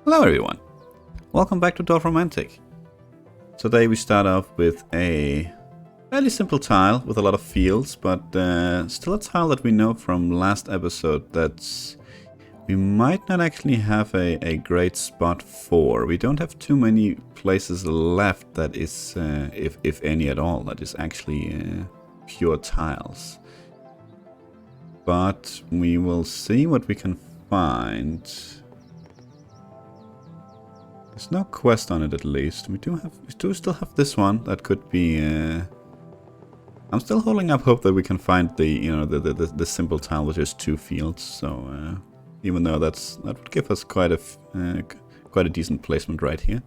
Hello everyone, welcome back to Dorfromantik. Today we start off with a fairly simple tile with a lot of fields, but still a tile that we know from last episode that we might not actually have a great spot for. We don't have too many places left that is, if any at all, that is actually pure tiles. But we will see what we can find. There's no quest on it, at least. We do still have this one that could be. I'm still holding up hope that we can find the simple tile with just 2 fields. So even though that would give us quite a decent placement right here.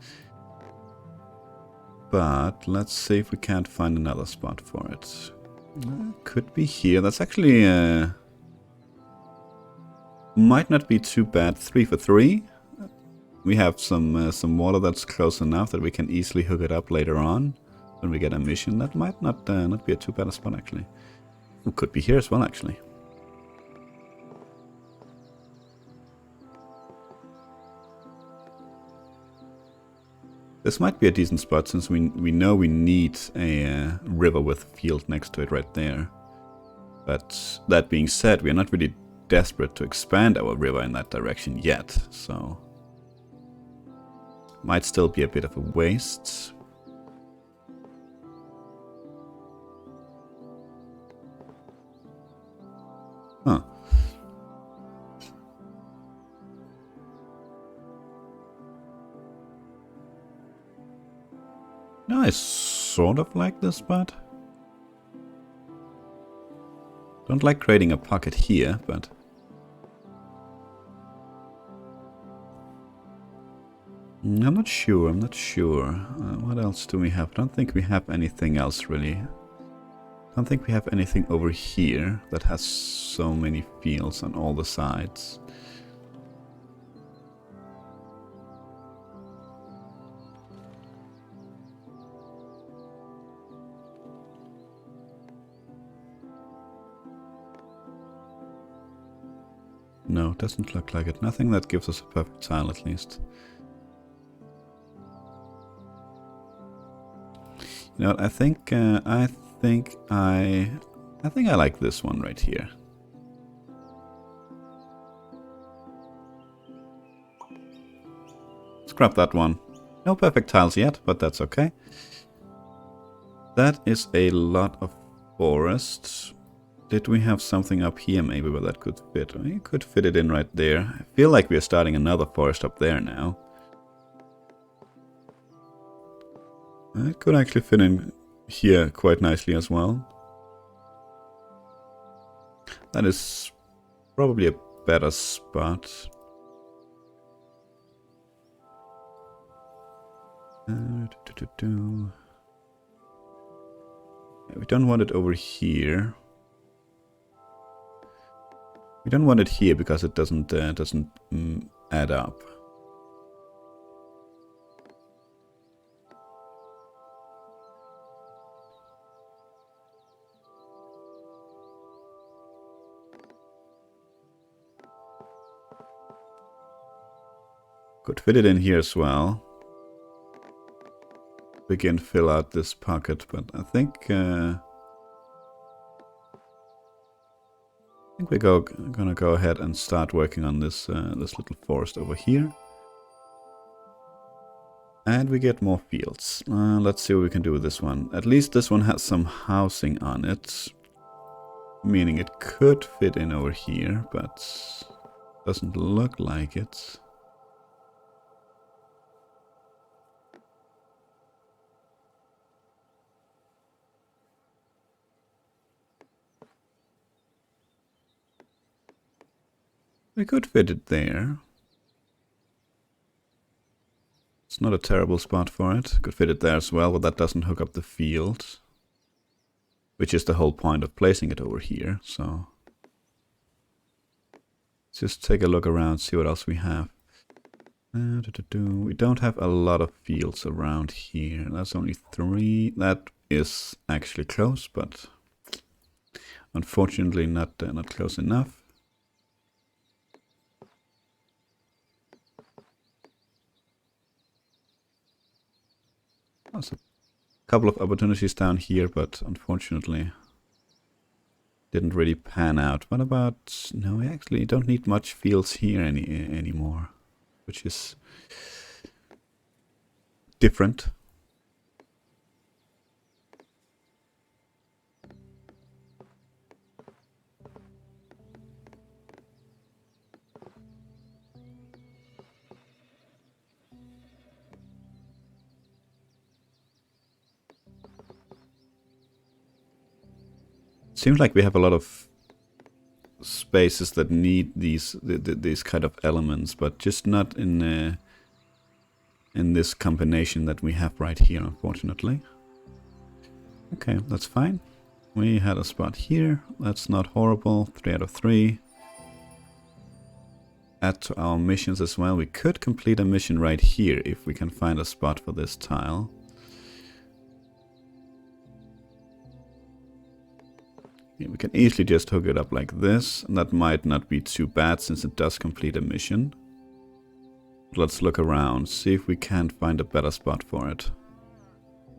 But let's see if we can't find another spot for it. Could be here. That's actually might not be too bad. 3 for 3. We have some water that's close enough that we can easily hook it up later on when we get a mission. That might not be a too bad a spot actually. It could be here as well actually. This might be a decent spot since we know we need a river with a field next to it right there. But that being said, we are not really desperate to expand our river in that direction yet, so might still be a bit of a waste. Huh. No, I sort of like this spot. Don't like creating a pocket here, but I'm not sure. What else do we have? I don't think we have anything else really. I don't think we have anything over here that has so many fields on all the sides. No, it doesn't look like it. Nothing that gives us a perfect tile at least. You know what, I think I like this one right here. Scrap that one. No perfect tiles yet, but that's okay. That is a lot of forest. Did we have something up here maybe where that could fit? We could fit it in right there. I feel like we are starting another forest up there now. It could actually fit in here quite nicely as well. That is probably a better spot. We don't want it over here. We don't want it here because it doesn't add up. Could fit it in here as well. Begin fill out this pocket, but I think we're gonna go ahead and start working on this this little forest over here, and we get more fields. Let's see what we can do with this one. At least this one has some housing on it, meaning it could fit in over here, but doesn't look like it. We could fit it there. It's not a terrible spot for it. Could fit it there as well, but that doesn't hook up the field, which is the whole point of placing it over here. So let's just take a look around, see what else we have. We don't have a lot of fields around here. That's only 3. That is actually close, but unfortunately not close enough. There's a couple of opportunities down here, but unfortunately didn't really pan out. What about... No, we actually don't need much fields here anymore, which is different. Seems like we have a lot of spaces that need these kind of elements, but just not in this combination that we have right here, unfortunately. Okay, that's fine. We had a spot here. That's not horrible. 3 out of 3. Add to our missions as well. We could complete a mission right here if we can find a spot for this tile. We can easily just hook it up like this, and that might not be too bad since it does complete a mission. Let's look around, see if we can't find a better spot for it.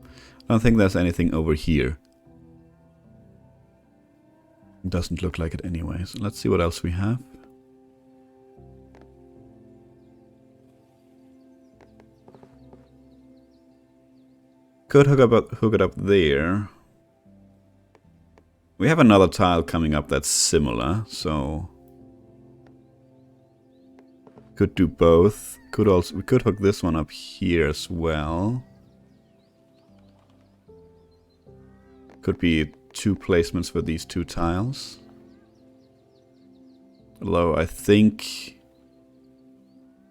I don't think there's anything over here. It doesn't look like it anyway, so let's see what else we have. Could hook it up there. We have another tile coming up that's similar, so could do both. We could hook this one up here as well. Could be 2 placements for these 2 tiles. Although I think,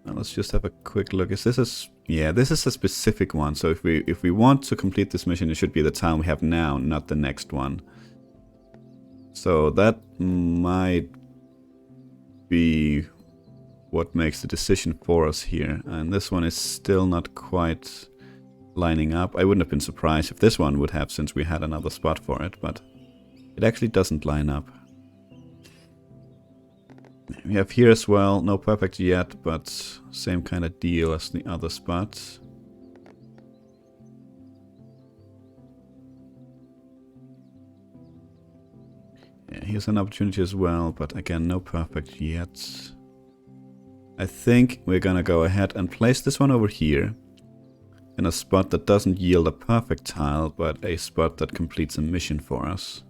let's just have a quick look. Is this yeah, this is a specific one. So if we want to complete this mission, it should be the tile we have now, not the next one. So that might be what makes the decision for us here. And this one is still not quite lining up. I wouldn't have been surprised if this one would have, since we had another spot for it, but it actually doesn't line up. We have here as well, no perfect yet, but same kind of deal as the other spot. Yeah, here's an opportunity as well, but again, no perfect yet. I think we're gonna go ahead and place this one over here in a spot that doesn't yield a perfect tile, but a spot that completes a mission for us.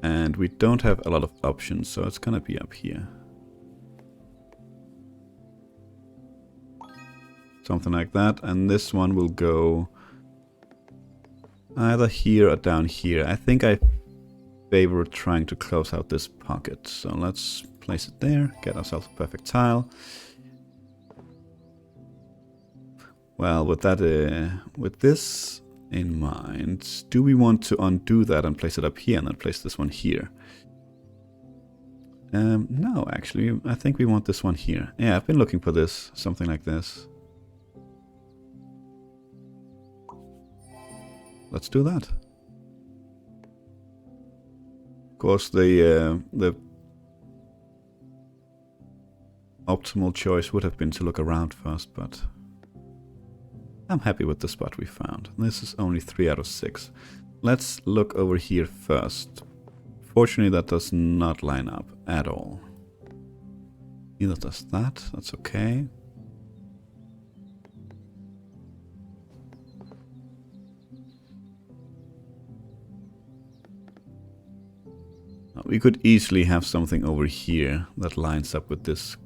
And we don't have a lot of options, so it's gonna be up here. Something like that, and this one will go either here or down here. I think I favor trying to close out this pocket, so let's place it there, get ourselves a perfect tile. Well, with that, with this in mind, do we want to undo that and place it up here and then place this one here? No, actually, I think we want this one here. Yeah, I've been looking for this, something like this. Let's do that. Of course, the optimal choice would have been to look around first, but I'm happy with the spot we found. This is only 3 out of 6. Let's look over here first. Fortunately, that does not line up at all. Neither does that. That's okay. We could easily have something over here that lines up with this.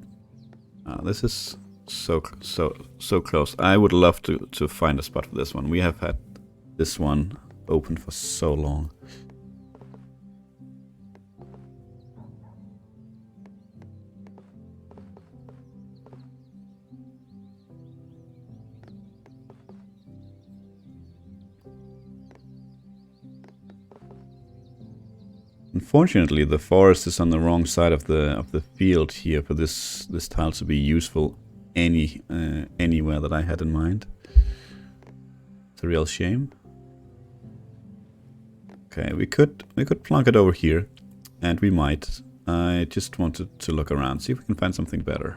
This is so close. I would love to find a spot for this one. We have had this one open for so long. Unfortunately, the forest is on the wrong side of the field here for this tile to be useful anywhere that I had in mind. It's a real shame. Okay, we could plonk it over here, and we might. I just wanted to look around, see if we can find something better.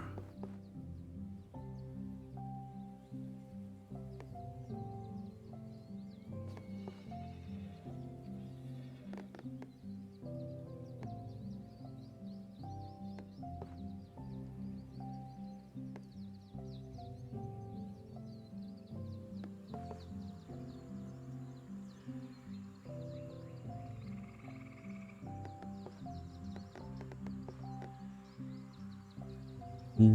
It's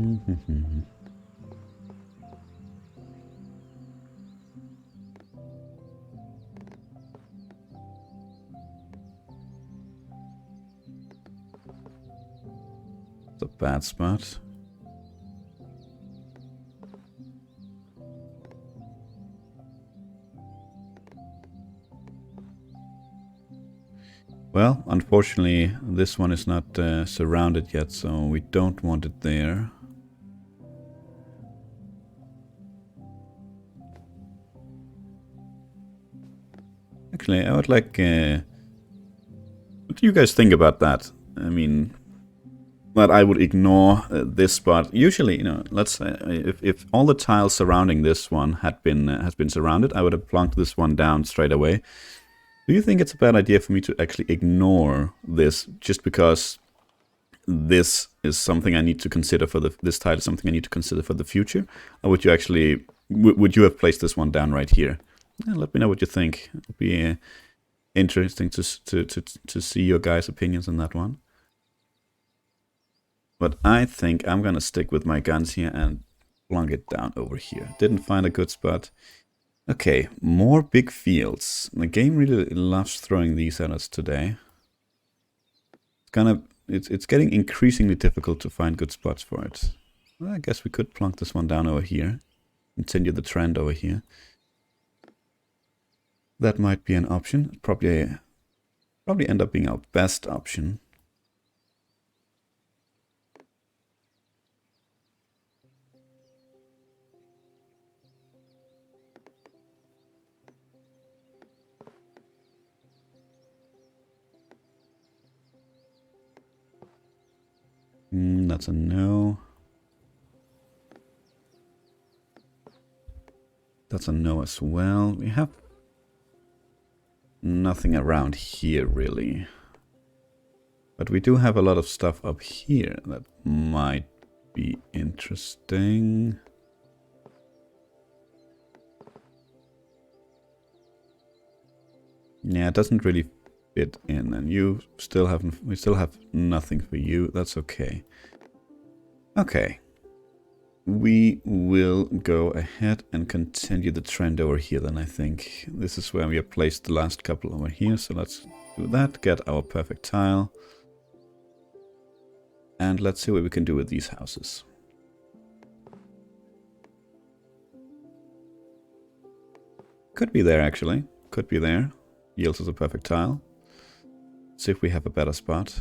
a bad spot. Well, unfortunately, this one is not surrounded yet, so we don't want it there. Actually, I would like... what do you guys think about that? I mean, that I would ignore this spot. Usually, you know, let's say if all the tiles surrounding this one has been surrounded, I would have plonked this one down straight away. Do you think it's a bad idea for me to actually ignore this just because this is something I need to consider for this tile is something I need to consider for the future? Or would you actually would you have placed this one down right here? Yeah, let me know what you think. It would be interesting to see your guys' opinions on that one. But I think I'm gonna stick with my guns here and plunk it down over here. Didn't find a good spot. Okay, more big fields. The game really loves throwing these at us today. It's getting increasingly difficult to find good spots for it. Well, I guess we could plunk this one down over here. Continue the trend over here. That might be an option. Probably end up being our best option. That's a no. That's a no as well. We have nothing around here really. But we do have a lot of stuff up here that might be interesting. Yeah, it doesn't really fit in, and we still have nothing for you. That's okay. Okay. We will go ahead and continue the trend over here then, I think. This is where we have placed the last couple over here, so let's do that, get our perfect tile. And let's see what we can do with these houses. Could be there actually, could be there. Yields us a perfect tile. See if we have a better spot.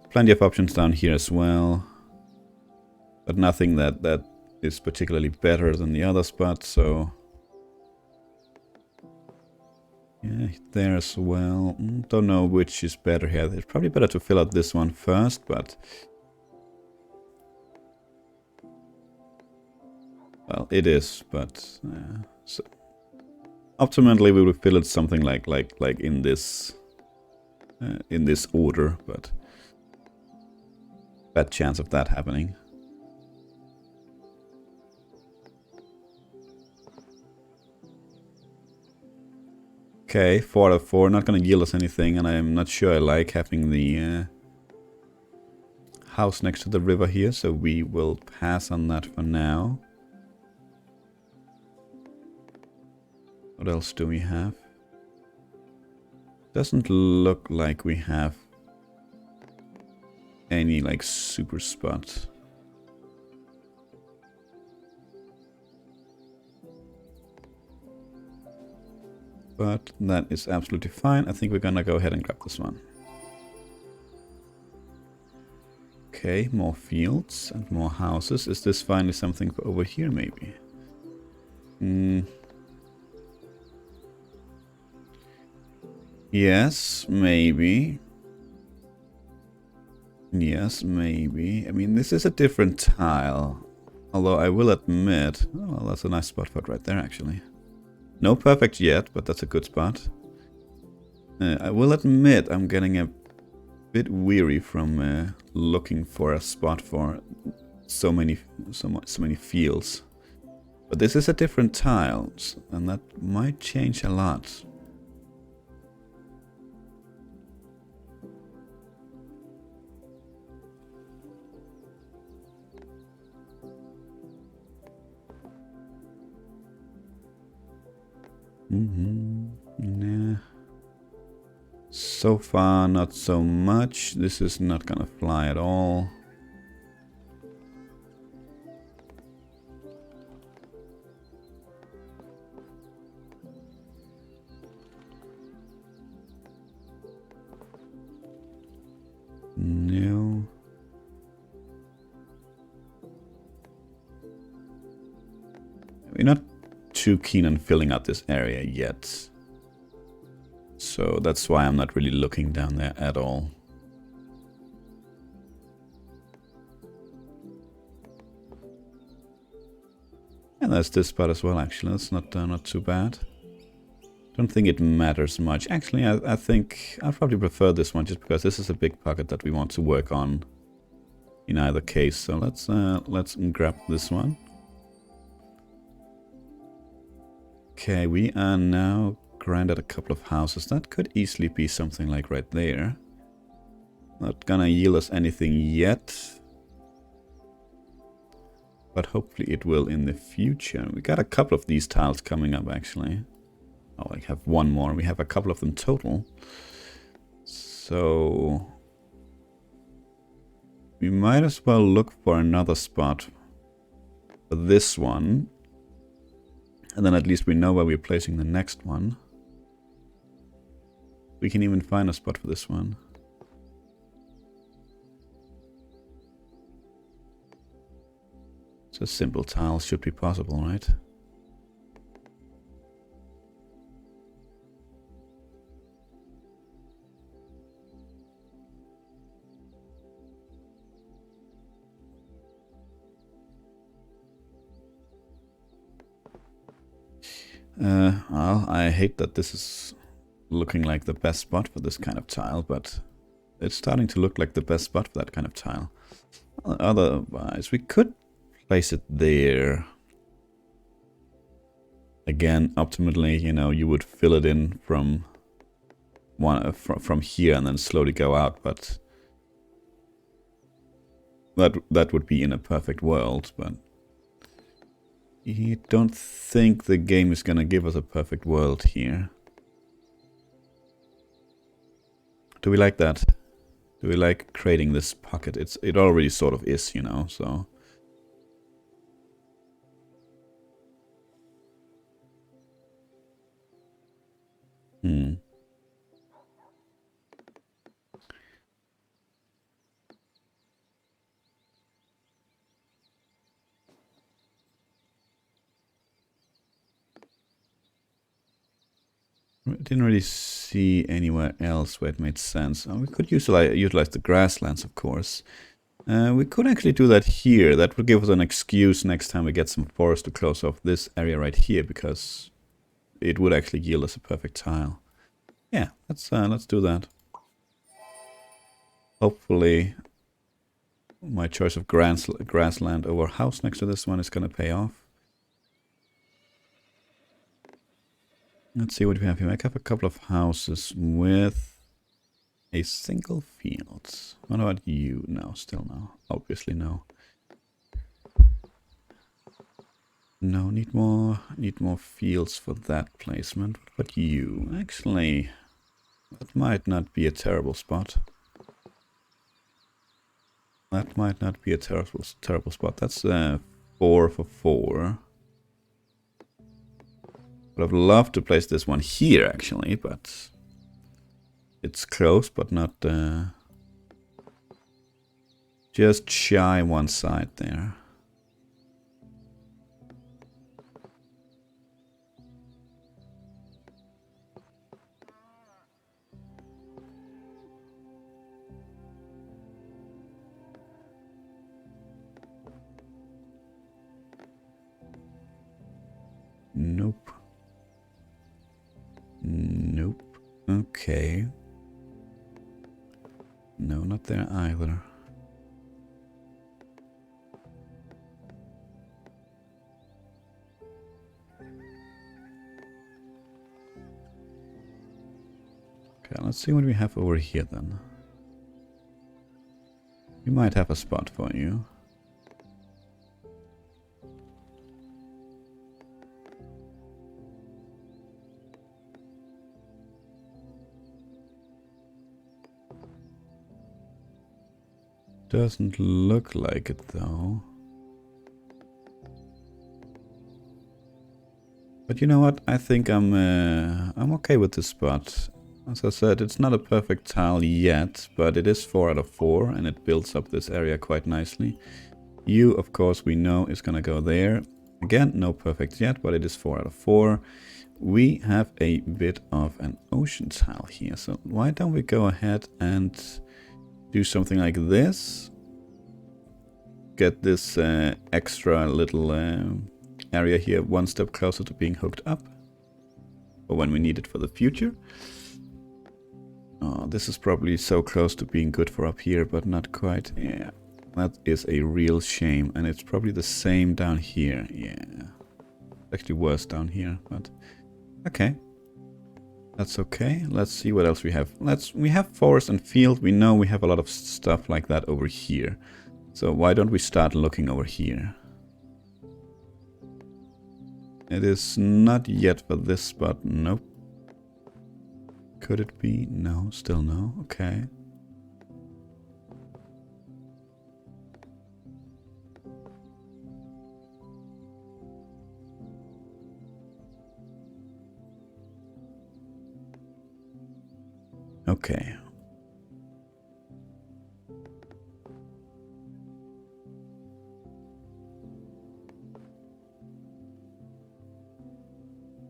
Plenty of options down here as well, but nothing that is particularly better than the other spot, so yeah, there as well. Don't know which is better here. It's probably better to fill out this one first, but well, it is. But so optimally, we will fill it something like in this order, but bad chance of that happening. Okay, 4 out of 4, not gonna yield us anything, and I'm not sure I like having the house next to the river here, so we will pass on that for now. What else do we have? Doesn't look like we have any like super spot. But that is absolutely fine. I think we're gonna go ahead and grab this one. Okay, more fields and more houses. Is this finally something for over here maybe? Yes, maybe. Yes, maybe. I mean, this is a different tile. Although I will admit... Oh, well, that's a nice spot for it right there, actually. No perfect yet, but that's a good spot. I will admit I'm getting a bit weary from looking for a spot for so many fields. But this is a different tile, and that might change a lot. Nah. So far, not so much. This is not gonna fly at all. No. We're not too keen on filling out this area yet. So that's why I'm not really looking down there at all. And there's this spot as well, actually. That's not too bad. Don't think it matters much. Actually, I think I probably prefer this one just because this is a big pocket that we want to work on in either case. So let's grab this one. Okay, we are now granted a couple of houses. That could easily be something like right there. Not gonna yield us anything yet, but hopefully it will in the future. We got a couple of these tiles coming up, actually. Oh, I have one more. We have a couple of them total. So we might as well look for another spot for this one. And then at least we know where we're placing the next one. We can even find a spot for this one. So simple tiles should be possible, right? Well, I hate that this is looking like the best spot for this kind of tile, but it's starting to look like the best spot for that kind of tile. Otherwise, we could place it there. Again, optimally, you know, you would fill it in from from here and then slowly go out, but that would be in a perfect world, but I don't think the game is gonna give us a perfect world here. Do we like that? Do we like creating this pocket? It already sort of is, you know, so. I didn't really see anywhere else where it made sense. We could utilize the grasslands, of course. We could actually do that here. That would give us an excuse next time we get some forest to close off this area right here, because it would actually yield us a perfect tile. Yeah, let's do that. Hopefully my choice of grassland over house next to this one is going to pay off. Let's see what we have here. I have a couple of houses with a single field. What about you? No, still no. Obviously no. No, need more fields for that placement. What about you? Actually, that might not be a terrible spot. That might not be a terrible spot. That's 4 for 4. Would have loved to place this one here, actually, but it's close, but not just shy one side there. Nope. Nope. Okay. Not there either. Okay, let's see what we have over here then. We might have a spot for you. Doesn't look like it though. But you know what? I think I'm okay with this spot. As I said, it's not a perfect tile yet, but it is 4 out of 4 and it builds up this area quite nicely. You, of course, we know is gonna go there. Again, no perfect yet, but it is 4 out of 4. We have a bit of an ocean tile here, so why don't we go ahead and do something like this? Get this extra little area here one step closer to being hooked up. For when we need it for the future. Oh, this is probably so close to being good for up here, but not quite. Yeah, that is a real shame. And it's probably the same down here. Yeah, actually worse down here, but okay. That's okay. Let's see what else we have. We have forest and field. We know we have a lot of stuff like that over here. So why don't we start looking over here? It is not yet for this spot. Nope. Could it be? No, still no. Okay. Okay.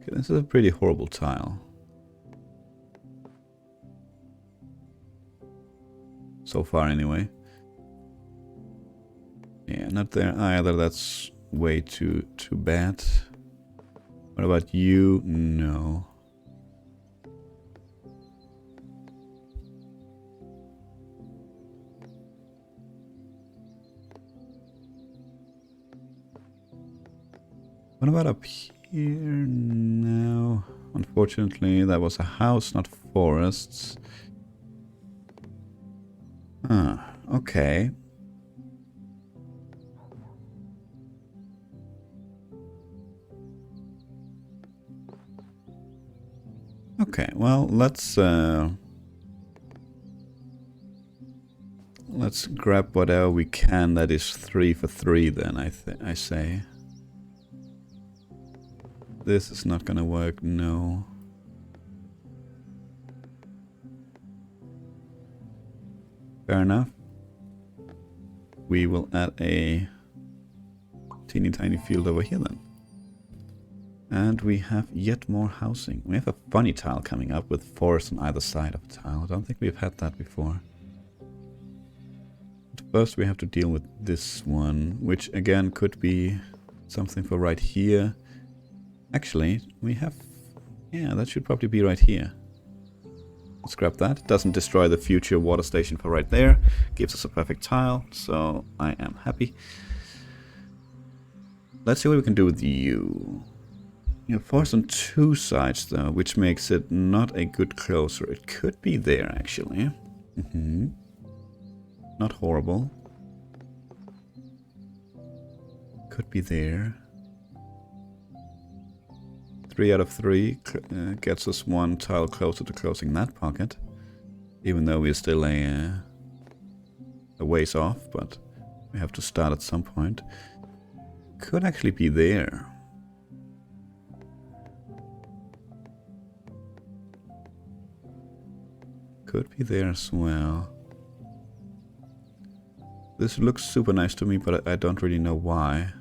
Okay, this is a pretty horrible tile. So far anyway. Yeah, not there either. That's way too bad. What about you? No. What about up here? No. Unfortunately, that was a house, not forests. Ah, okay. Okay, well, let's grab whatever we can that is 3 for 3 then, I say. This is not gonna work, no. Fair enough. We will add a teeny tiny field over here then. And we have yet more housing. We have a funny tile coming up with forest on either side of a tile. I don't think we've had that before. But first we have to deal with this one, which again could be something for right here. Actually, we have... yeah, that should probably be right here. Let's grab that. It doesn't destroy the future water station for right there. Gives us a perfect tile, so I am happy. Let's see what we can do with you. You have forest on 2 sides though, which makes it not a good closer. It could be there actually. Not horrible. Could be there. 3 out of 3 gets us 1 tile closer to closing that pocket. Even though we're still a ways off, but we have to start at some point. Could actually be there. Could be there as well. This looks super nice to me, but I don't really know why.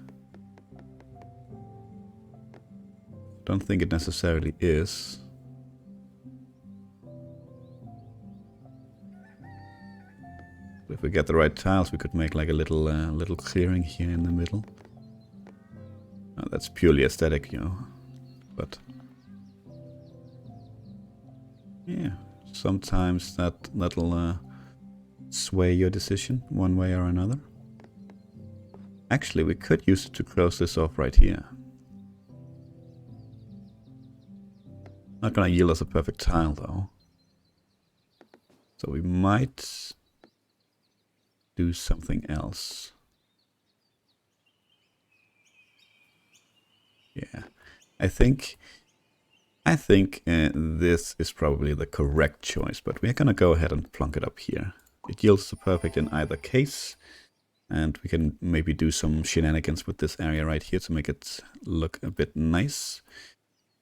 Don't think it necessarily is. But if we get the right tiles, we could make like a little little clearing here in the middle. Oh, that's purely aesthetic, you know. But yeah, sometimes that little sway your decision one way or another. Actually, we could use it to close this off right here. Not gonna yield us a perfect tile though. So we might do something else. Yeah, I think this is probably the correct choice, but we're gonna go ahead and plunk it up here. It yields a perfect in either case, and we can maybe do some shenanigans with this area right here to make it look a bit nice.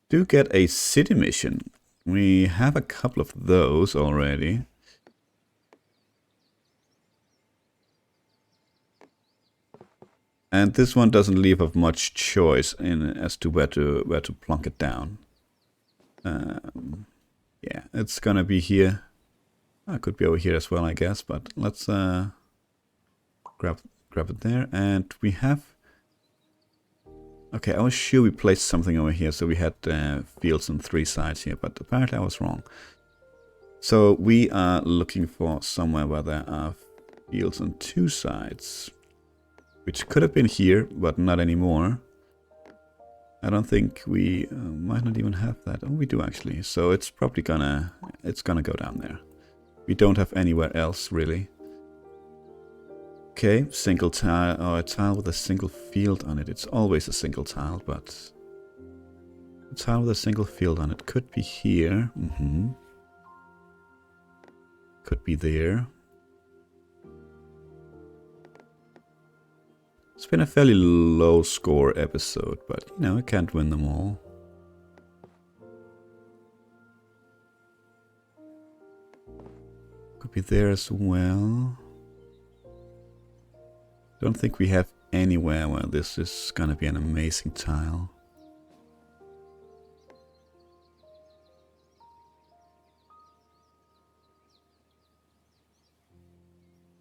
Do get a city mission. We have a couple of those already. And this one doesn't leave of much choice in as to where to plunk it down. Yeah, it's gonna be here. It could be over here as well, I guess. But let's grab it there, and we have. Okay, I was sure we placed something over here, so we had fields on 3 sides here, but apparently I was wrong. So we are looking for somewhere where there are fields on 2 sides, which could have been here, but not anymore. I don't think we might not even have that. Oh, we do actually. So it's probably gonna go down there. We don't have anywhere else really. Okay, single tile, or a tile with a single field on it. It's always a single tile, but a tile with a single field on it could be here. Could be there. It's been a fairly low score episode, but you know, I can't win them all. Could be there as well. Don't think we have anywhere where this is gonna be an amazing tile.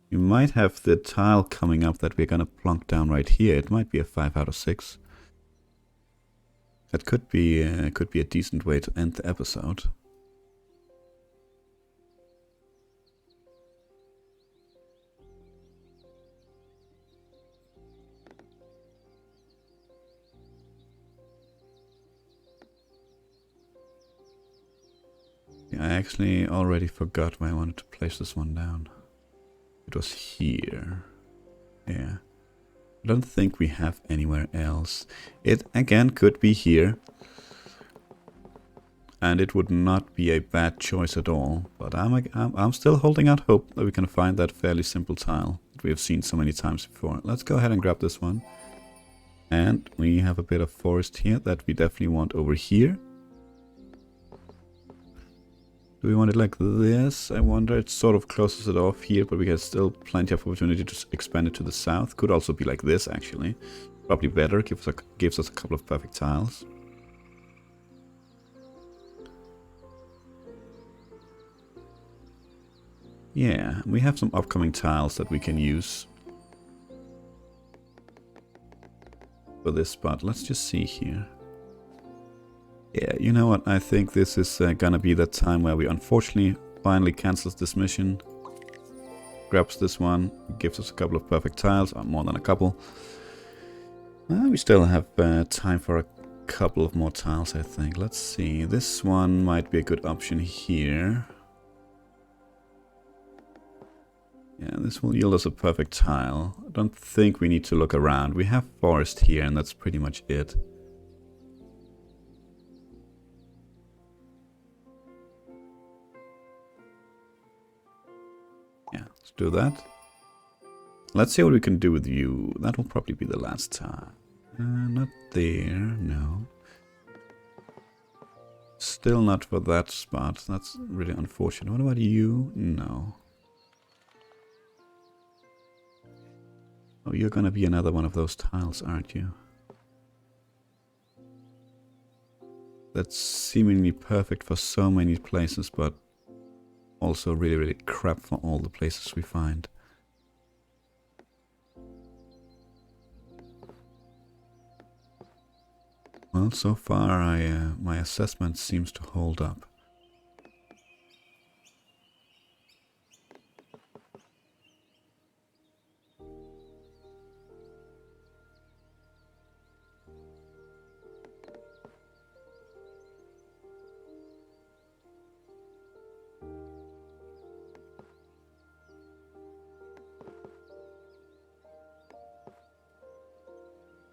You might have the tile coming up that we're gonna plunk down right here. It might be a 5 out of 6. That could be a decent way to end the episode. Yeah, I actually already forgot where I wanted to place this one down. It was here. Yeah. I don't think we have anywhere else. It again could be here. And it would not be a bad choice at all. But I'm still holding out hope that we can find that fairly simple tile that we have seen so many times before. Let's go ahead and grab this one. And we have a bit of forest here that we definitely want over here. Do we want it like this? I wonder. It sort of closes it off here, but we have still plenty of opportunity to expand it to the south. Could also be like this, actually. Probably better. Gives us a couple of perfect tiles. Yeah, we have some upcoming tiles that we can use for this spot. Let's just see here. Yeah, you know what? I think this is gonna be that time where we unfortunately finally cancels this mission. Grabs this one, gives us a couple of perfect tiles, or more than a couple. We still have time for a couple of more tiles, I think. Let's see. This one might be a good option here. Yeah, this will yield us a perfect tile. I don't think we need to look around. We have forest here, and that's pretty much it. Yeah, let's do that. Let's see what we can do with you. That will probably be the last time. Not there, no. Still not for that spot. That's really unfortunate. What about you? No. Oh, you're gonna be another one of those tiles, aren't you? That's seemingly perfect for so many places, but also really, really crap for all the places we find. Well, so far my assessment seems to hold up.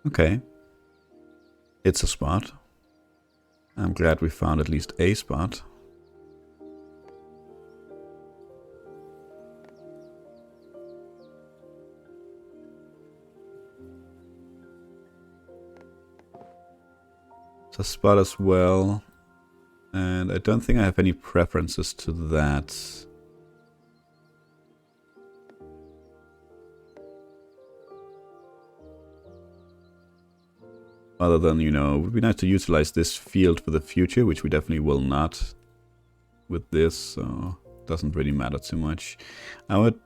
Okay. It's a spot. I'm glad we found at least a spot. It's a spot as well. And I don't think I have any preferences to that. Other than, you know, it would be nice to utilize this field for the future, which we definitely will not with this, so it doesn't really matter too much. I would,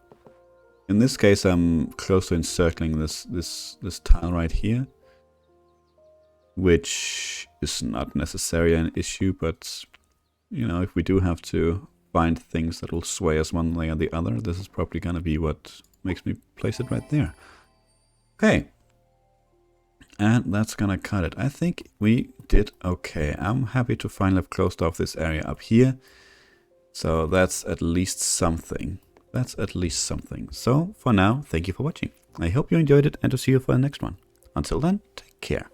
in this case, I'm close to encircling this tile right here, which is not necessarily an issue, but, you know, if we do have to find things that will sway us one way or the other, this is probably going to be what makes me place it right there. Okay. And that's gonna cut it. I think we did okay. I'm happy to finally have closed off this area up here. So that's at least something. That's at least something. So for now, thank you for watching. I hope you enjoyed it and to see you for the next one. Until then, take care.